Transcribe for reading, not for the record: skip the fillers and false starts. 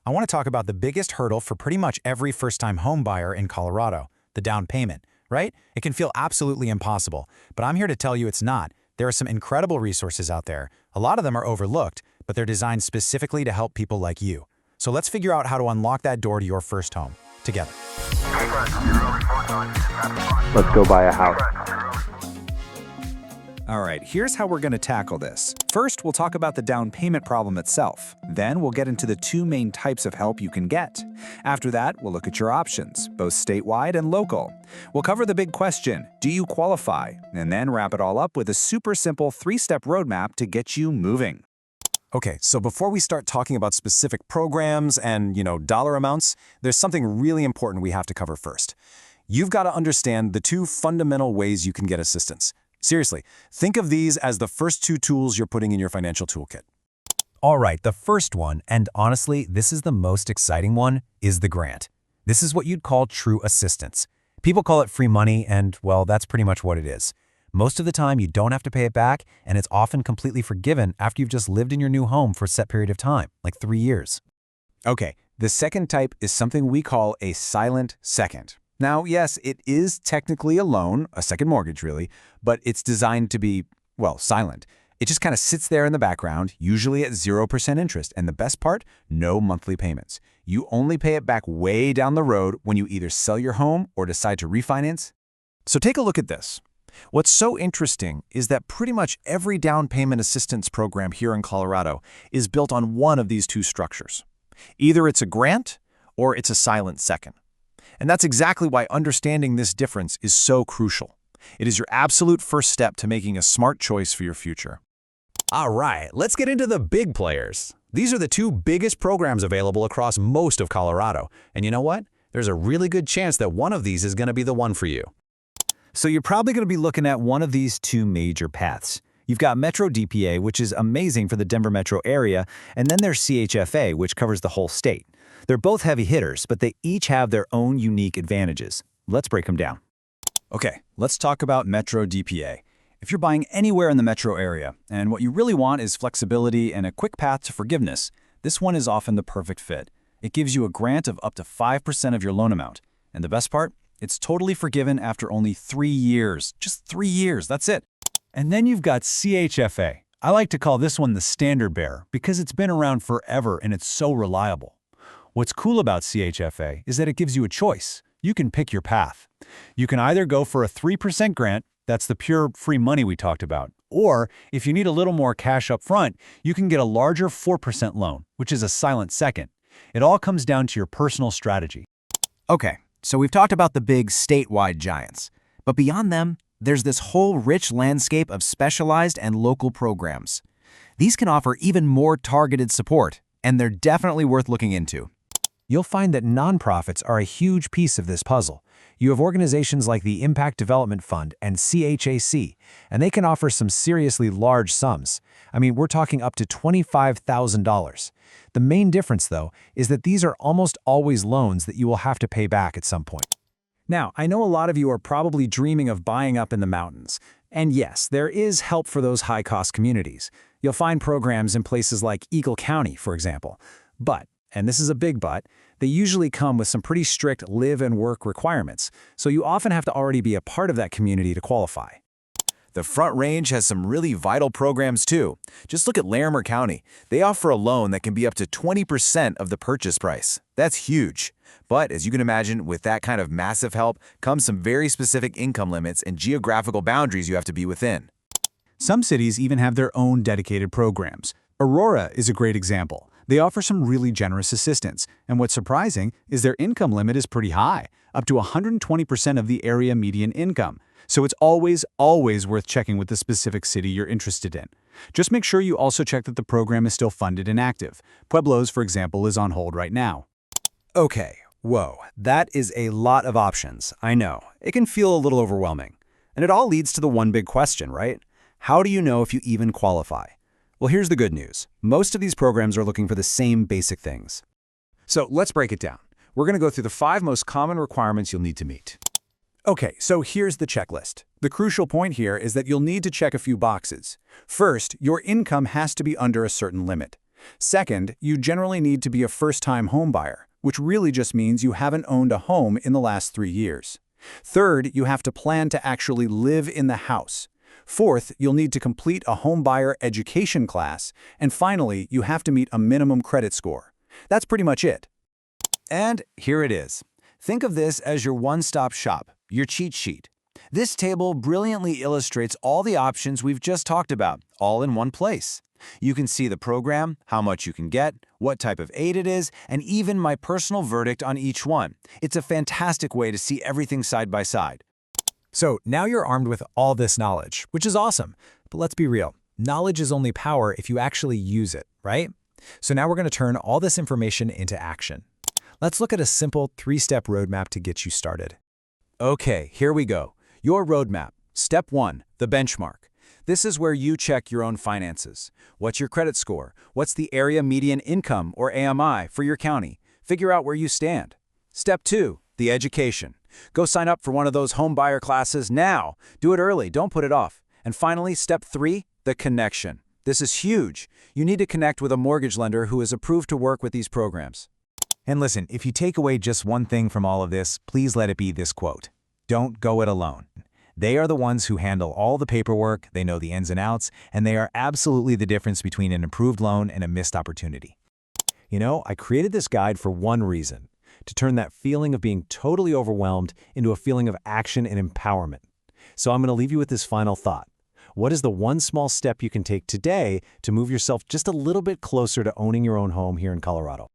I want to talk about the biggest hurdle for pretty much every first-time home buyer in Colorado, the down payment, right? It can feel absolutely impossible, but I'm here to tell you it's not. There are some incredible resources out there. A lot of them are overlooked, but they're designed specifically to help people like you. So let's figure out how to unlock that door to your first home together. Let's go buy a house. All right, here's how we're going to tackle this. First, we'll talk about the down payment problem itself. Then we'll get into the two main types of help you can get. After that, we'll look at your options, both statewide and local. We'll cover the big question, do you qualify? And then wrap it all up with a super simple 3-step roadmap to get you moving. Okay, so before we start talking about specific programs and, dollar amounts, there's something really important we have to cover first. You've got to understand the two fundamental ways you can get assistance. Seriously, think of these as the first two tools you're putting in your financial toolkit. All right, the first one, and honestly, this is the most exciting one, is the grant. This is what you'd call true assistance. People call it free money, and, well, that's pretty much what it is. Most of the time, you don't have to pay it back, and it's often completely forgiven after you've just lived in your new home for a set period of time, like 3 years. Okay, the second type is something we call a silent second. Now, yes, it is technically a loan, a second mortgage really, but it's designed to be, silent. It just kind of sits there in the background, usually at 0% interest, and the best part, no monthly payments. You only pay it back way down the road when you either sell your home or decide to refinance. So take a look at this. What's so interesting is that pretty much every down payment assistance program here in Colorado is built on one of these two structures. Either it's a grant or it's a silent second. And that's exactly why understanding this difference is so crucial. It is your absolute first step to making a smart choice for your future. All right, let's get into the big players. These are the two biggest programs available across most of Colorado. And you know what? There's a really good chance that one of these is going to be the one for you. So you're probably going to be looking at one of these two major paths. You've got Metro DPA, which is amazing for the Denver metro area, and then there's CHFA, which covers the whole state. They're both heavy hitters, but they each have their own unique advantages. Let's break them down. Okay, let's talk about Metro DPA. If you're buying anywhere in the metro area, and what you really want is flexibility and a quick path to forgiveness, this one is often the perfect fit. It gives you a grant of up to 5% of your loan amount. And the best part? It's totally forgiven after only 3 years. Just 3 years, that's it. And then you've got CHFA. I like to call this one the standard bearer because it's been around forever and it's so reliable. What's cool about CHFA is that it gives you a choice. You can pick your path. You can either go for a 3% grant, that's the pure free money we talked about, or if you need a little more cash up front, you can get a larger 4% loan, which is a silent second. It all comes down to your personal strategy. Okay, so we've talked about the big statewide giants, but beyond them, there's this whole rich landscape of specialized and local programs. These can offer even more targeted support, and they're definitely worth looking into. You'll find that nonprofits are a huge piece of this puzzle. You have organizations like the Impact Development Fund and CHAC, and they can offer some seriously large sums. I mean, we're talking up to $25,000. The main difference, though, is that these are almost always loans that you will have to pay back at some point. Now, I know a lot of you are probably dreaming of buying up in the mountains. And yes, there is help for those high-cost communities. You'll find programs in places like Eagle County, for example. But, and this is a big but, they usually come with some pretty strict live and work requirements, so you often have to already be a part of that community to qualify. The Front Range has some really vital programs too. Just look at Larimer County. They offer a loan that can be up to 20% of the purchase price. That's huge. But as you can imagine, with that kind of massive help comes some very specific income limits and geographical boundaries you have to be within. Some cities even have their own dedicated programs. Aurora is a great example. They offer some really generous assistance, and what's surprising is their income limit is pretty high, up to 120% of the area median income. So it's always worth checking with the specific city you're interested in. Just make sure you also check that the program is still funded and active. Pueblo's, for example, is on hold right now. Okay, whoa, that is a lot of options. I know. It can feel a little overwhelming. And it all leads to the one big question, right? How do you know if you even qualify? Well, here's the good news. Most of these programs are looking for the same basic things. So let's break it down. We're going to go through the 5 most common requirements you'll need to meet. Okay, so here's the checklist. The crucial point here is that you'll need to check a few boxes. First, your income has to be under a certain limit. Second, you generally need to be a first-time homebuyer, which really just means you haven't owned a home in the last 3 years. Third, you have to plan to actually live in the house. Fourth, you'll need to complete a homebuyer education class. And finally, you have to meet a minimum credit score. That's pretty much it. And here it is. Think of this as your one-stop shop, your cheat sheet. This table brilliantly illustrates all the options we've just talked about, all in one place. You can see the program, how much you can get, what type of aid it is, and even my personal verdict on each one. It's a fantastic way to see everything side by side. So now you're armed with all this knowledge, which is awesome. But let's be real. Knowledge is only power if you actually use it, right? So now we're going to turn all this information into action. Let's look at a simple 3-step roadmap to get you started. Okay, here we go. Your roadmap. Step 1, the benchmark. This is where you check your own finances. What's your credit score? What's the area median income, or AMI, for your county? Figure out where you stand. Step 2, the education. Go sign up for one of those home buyer classes now. Do it early, don't put it off. And finally, step 3, the connection. This is huge. You need to connect with a mortgage lender who is approved to work with these programs. And listen, if you take away just one thing from all of this, please let it be this quote. Don't go it alone. They are the ones who handle all the paperwork, they know the ins and outs, and they are absolutely the difference between an approved loan and a missed opportunity. You know, I created this guide for one reason, to turn that feeling of being totally overwhelmed into a feeling of action and empowerment. So I'm going to leave you with this final thought. What is the one small step you can take today to move yourself just a little bit closer to owning your own home here in Colorado?